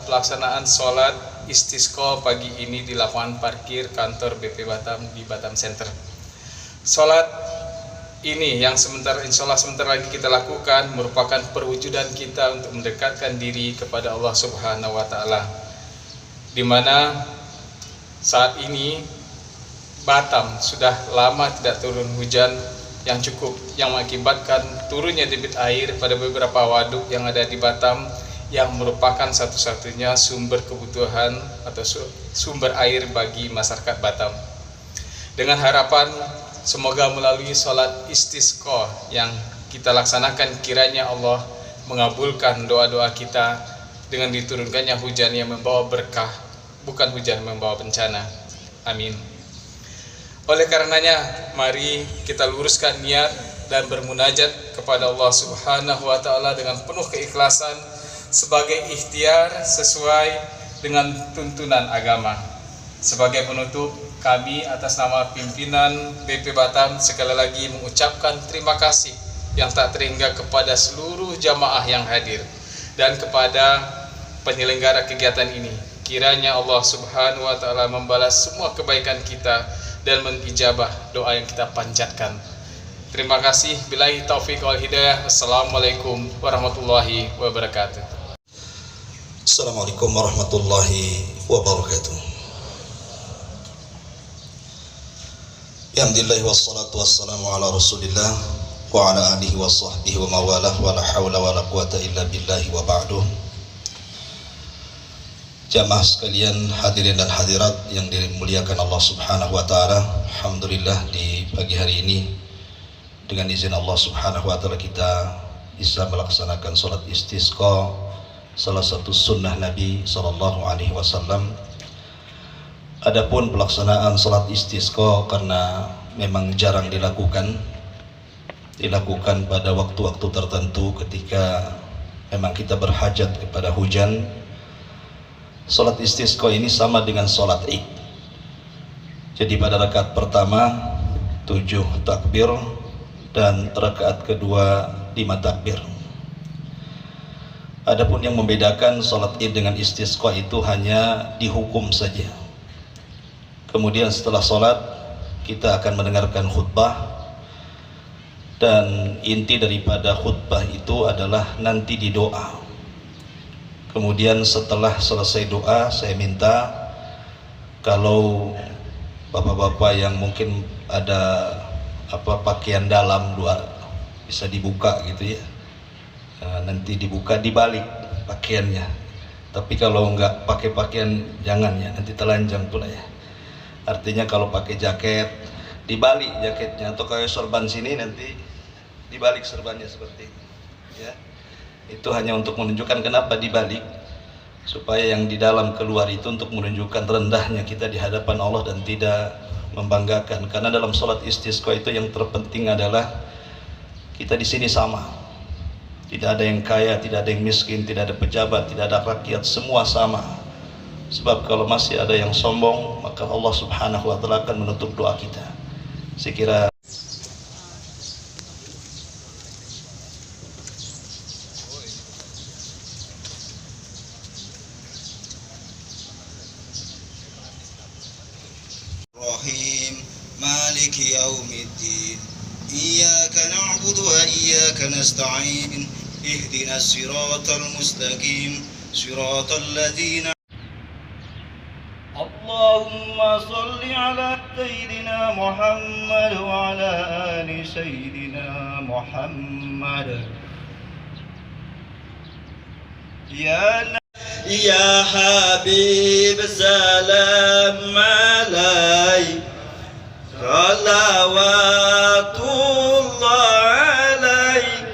pelaksanaan sholat istisqa pagi ini di lapangan parkir kantor BP Batam di Batam Center. Sholat ini yang insya Allah sebentar lagi kita lakukan merupakan perwujudan kita untuk mendekatkan diri kepada Allah Subhanahu wa Ta'ala, di mana saat ini Batam sudah lama tidak turun hujan yang cukup, yang mengakibatkan turunnya debit air pada beberapa waduk yang ada di Batam, yang merupakan satu-satunya sumber kebutuhan atau sumber air bagi masyarakat Batam. Dengan harapan semoga melalui sholat istisqa yang kita laksanakan, kiranya Allah mengabulkan doa-doa kita dengan diturunkannya hujan yang membawa berkah, bukan hujan membawa bencana. Amin. Oleh karenanya, mari kita luruskan niat dan bermunajat kepada Allah Subhanahu wa Ta'ala dengan penuh keikhlasan sebagai ikhtiar sesuai dengan tuntunan agama. Sebagai penutup, kami atas nama pimpinan BP Batam sekali lagi mengucapkan terima kasih yang tak terhingga kepada seluruh jamaah yang hadir dan kepada penyelenggara kegiatan ini. Kiranya Allah Subhanahu wa Ta'ala membalas semua kebaikan kita dan mengijabah doa yang kita panjatkan. Terima kasih. Billahi taufiq wal hidayah. Assalamualaikum warahmatullahi wabarakatuh. Assalamualaikum warahmatullahi wabarakatuh. Alhamdulillah wassalatu wassalamu ala Rasulillah wa ala alihi wa sahbihi wa mawalah wa la hawla wa la quwata illa billahi wa ba'du. Jamaah sekalian, hadirin dan hadirat yang dimuliakan Allah Subhanahu wa Ta'ala, alhamdulillah di pagi hari ini dengan izin Allah Subhanahu wa Ta'ala kita bisa melaksanakan sholat istisqa, salah satu sunnah Nabi Sallallahu Alaihi Wasallam. Adapun pelaksanaan sholat istisqa karena memang jarang dilakukan pada waktu-waktu tertentu ketika memang kita berhajat kepada hujan. Sholat istisqa ini sama dengan sholat id. Jadi pada rakaat pertama 7 takbir dan rakaat kedua 5 takbir. Adapun yang membedakan sholat id dengan istisqa itu hanya dihukum saja. Kemudian setelah sholat kita akan mendengarkan khutbah, dan inti daripada khutbah itu adalah nanti di doa. Kemudian setelah selesai doa, saya minta kalau bapak-bapak yang mungkin ada pakaian dalam bisa dibuka gitu ya, nanti dibuka dibalik pakaiannya. Tapi kalau enggak pakai pakaian jangan ya, nanti telanjang pula ya. Artinya kalau pakai jaket dibalik jaketnya, atau kayak sorban sini nanti dibalik serbannya seperti ini ya. Itu hanya untuk menunjukkan kenapa dibalik, supaya yang di dalam keluar itu untuk menunjukkan rendahnya kita di hadapan Allah dan tidak membanggakan. Karena dalam sholat istisqa itu yang terpenting adalah kita di sini sama, tidak ada yang kaya, tidak ada yang miskin, tidak ada pejabat, tidak ada rakyat, semua sama. Sebab kalau masih ada yang sombong, maka Allah Subhanahu wa Ta'ala akan menutup doa kita. Saya kira Rahim Maliki Yaumiddin Iyyaka na'budu wa iyyaka nasta'in Ihdinas siratal mustaqim Siratal ladzina Allahumma salli ala Sayyidina Muhammad wa ala ali Sayyidina Muhammad. Ya Habib salam alaik salawatullah alaik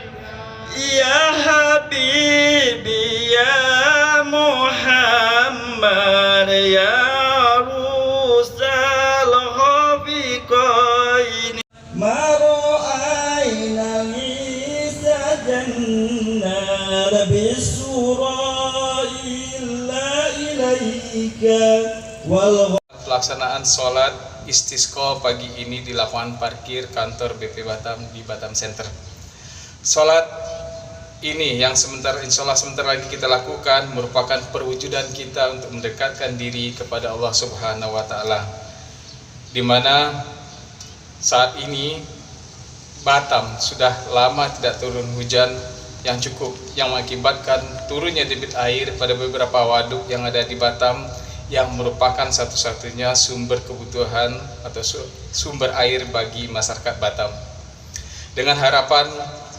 ya Habibi ya Muhammad ya rusal khafiqain maru'ayna misa jannar bisurah illa ilaika wal. Pelaksanaan sholat istisqa pagi ini di lapangan parkir kantor BP Batam di Batam Center. Sholat ini yang insya Allah sebentar lagi kita lakukan merupakan perwujudan kita untuk mendekatkan diri kepada Allah Subhanahu wa Ta'ala, di mana saat ini Batam sudah lama tidak turun hujan yang cukup, yang mengakibatkan turunnya debit air pada beberapa waduk yang ada di Batam, yang merupakan satu-satunya sumber kebutuhan atau sumber air bagi masyarakat Batam. Dengan harapan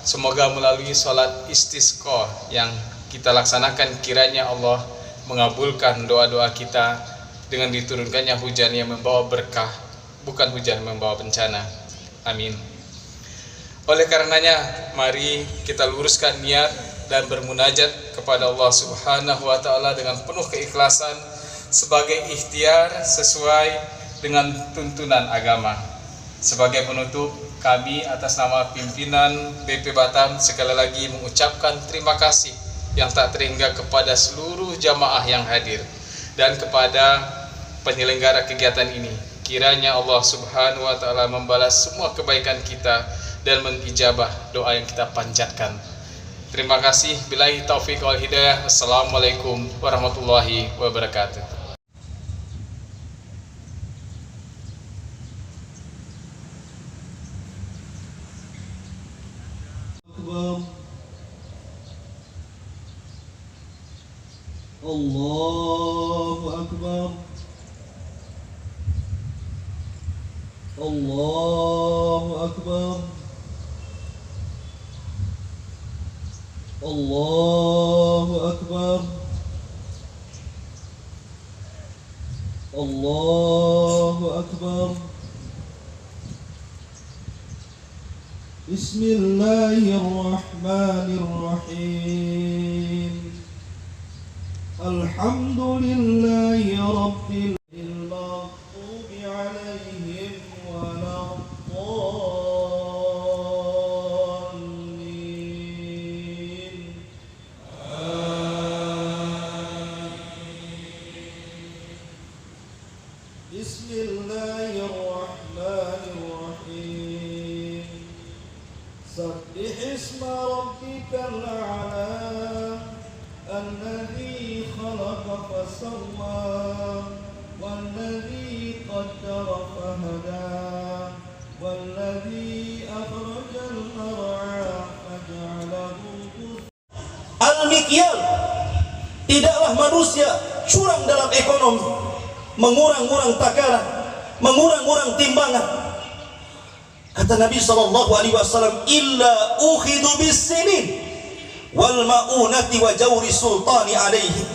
semoga melalui sholat istisqa yang kita laksanakan, kiranya Allah mengabulkan doa-doa kita dengan diturunkannya hujan yang membawa berkah, bukan hujan yang membawa bencana. Amin. Oleh karenanya, mari kita luruskan niat dan bermunajat kepada Allah Subhanahu wa Ta'ala dengan penuh keikhlasan sebagai ikhtiar sesuai dengan tuntunan agama. Sebagai penutup, kami atas nama pimpinan BP Batam sekali lagi mengucapkan terima kasih yang tak terhingga kepada seluruh jamaah yang hadir dan kepada penyelenggara kegiatan ini. Kiranya Allah Subhanahu wa Ta'ala membalas semua kebaikan kita dan mengijabah doa yang kita panjatkan. Terima kasih. Billahi taufiq wal hidayah. Assalamualaikum warahmatullahi wabarakatuh. Allahu Akbar. Allahu Akbar. Allahu Akbar. Allahu Akbar. Bismillahirrahmanirrahim. Alhamdulillahi rabbil maghdubi alaihim waladdallin. Bismillahirrahmanirrahim. Sabbih isma rabbikal a'la الذي خلق فسوى والذي قدر فهدى والذي أخرج المرعى فجعله Al-mikyal, tidaklah manusia curang dalam ekonomi, mengurang-urang takaran, mengurang-urang timbangan. Kata Nabi SAW, illa ukhidu bis-sinin wal ma'unati wa jawri sultani alaihi,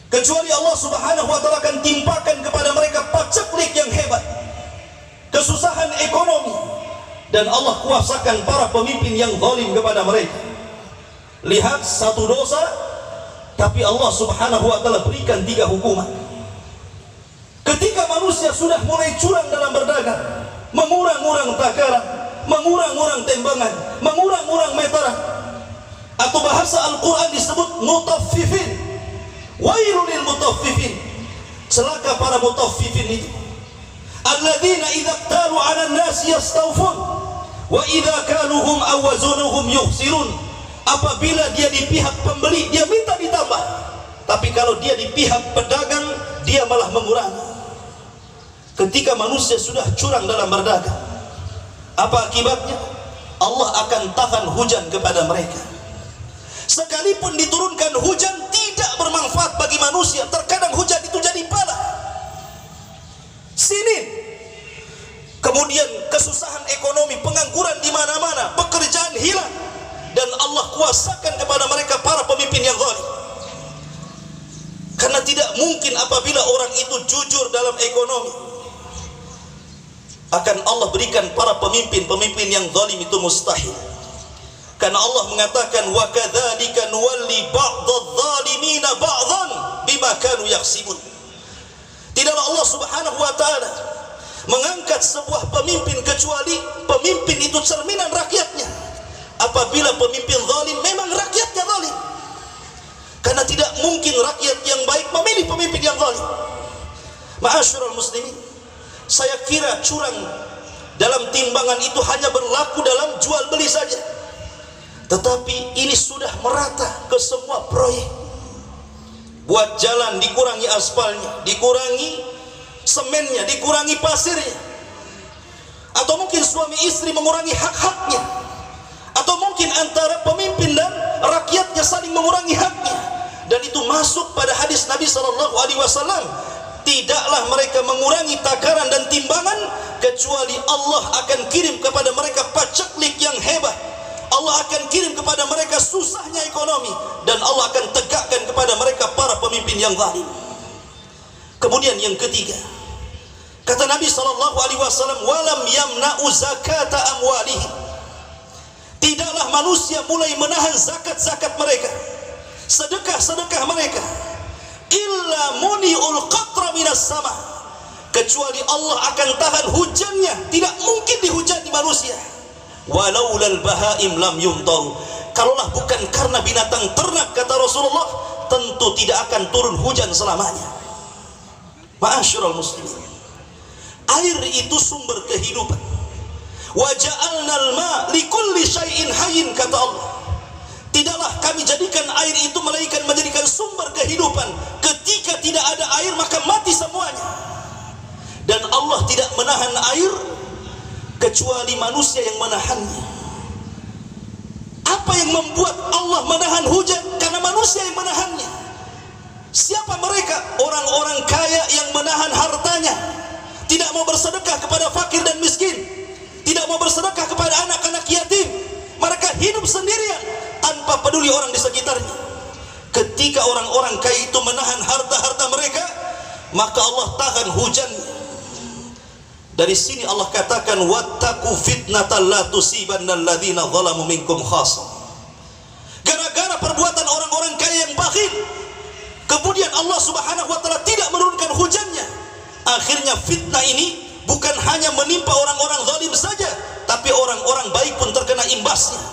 kecuali Allah Subhanahu wa Ta'ala akan timpakan kepada mereka paceklik yang hebat, kesusahan ekonomi, dan Allah kuasakan para pemimpin yang zalim kepada mereka. Lihat satu dosa, tapi Allah Subhanahu wa Ta'ala berikan 3 hukuman. Ketika manusia sudah mulai curang dalam berdagang, mengurang-urang takaran, mengurang-urang timbangan, mengurang-urang meteran, atau bahasa Al-Quran disebut mutaffifin, wailul lil mutaffifin, celaka para mutaffifin itu, alladzina idza iktalu 'alan nasi yastawfun wa idza kaluhum aw wazanuhum yukhsirun. Apabila dia di pihak pembeli dia minta ditambah, tapi kalau dia di pihak pedagang dia malah mengurangi. Ketika manusia sudah curang dalam berdagang, apa akibatnya? Allah akan tahan hujan kepada mereka. Sekalipun diturunkan hujan tidak bermanfaat bagi manusia. Terkadang hujan itu jadi bala, sinin, kemudian kesusahan ekonomi, pengangguran di mana-mana, pekerjaan hilang, dan Allah kuasakan kepada mereka para pemimpin yang zalim. Karena tidak mungkin apabila orang itu jujur dalam ekonomi, akan Allah berikan para pemimpin yang zalim itu mustahil. Karena Allah mengatakan wa kadzalika nuwalli ba'dadh-dhalimina ba'dhan bima kanu yaksibun. Tidaklah Allah Subhanahu wa Ta'ala mengangkat sebuah pemimpin kecuali pemimpin itu cerminan rakyatnya. Apabila pemimpin zalim, memang rakyatnya zalim. Karena tidak mungkin rakyat yang baik memilih pemimpin yang zalim. Ma'asyiral muslimin, saya kira curang dalam timbangan itu hanya berlaku dalam jual beli saja. Tetapi ini sudah merata ke semua proyek. Buat jalan dikurangi aspalnya, dikurangi semennya, dikurangi pasirnya. Atau mungkin suami istri mengurangi hak-haknya. Atau mungkin antara pemimpin dan rakyatnya saling mengurangi haknya. Dan itu masuk pada hadis Nabi SAW. Tidaklah mereka mengurangi takaran dan timbangan kecuali Allah akan kirim kepada mereka paceklik yang hebat. Allah akan kirim kepada mereka susahnya ekonomi, dan Allah akan tegakkan kepada mereka para pemimpin yang zalim. Kemudian yang ketiga, kata Nabi SAW, walam yamna'u zakata amwalihim. Tidaklah manusia mulai menahan zakat-zakat mereka, sedekah-sedekah mereka, illa muni'ul qatra minas sama, kecuali Allah akan tahan hujannya. Tidak mungkin dihujani manusia. Walaulal bahaim lam yumtaru. Kalaulah bukan karena binatang ternak, kata Rasulullah, tentu tidak akan turun hujan selamanya. Ma'asyiral muslimin, air itu sumber kehidupan. Wa ja'alnal ma likulli syai'in hayyin, kata Allah. Tidaklah kami jadikan air itu melainkan menjadikan sumber kehidupan. Ketika tidak ada air maka mati semuanya. Dan Allah tidak menahan air kecuali manusia yang menahannya. Apa yang membuat Allah menahan hujan? Karena manusia yang menahannya. Siapa mereka? Orang-orang kaya yang menahan hartanya, tidak mau bersedekah kepada fakir dan miskin, tidak mau bersedekah kepada anak-anak yatim. Mereka hidup sendirian tanpa peduli orang di sekitarnya. Ketika orang-orang kaya itu menahan harta-harta mereka, maka Allah tahan hujannya. Dari sini Allah katakan, wattaqu fitnatan la tusibanna alladzina zalamu minkum khassah. Gara-gara perbuatan orang-orang kaya yang bakhil, kemudian Allah Subhanahu wa taala tidak menurunkan hujannya. Akhirnya fitnah ini bukan hanya menimpa orang-orang zalim saja, tapi orang-orang baik pun terkena imbasnya.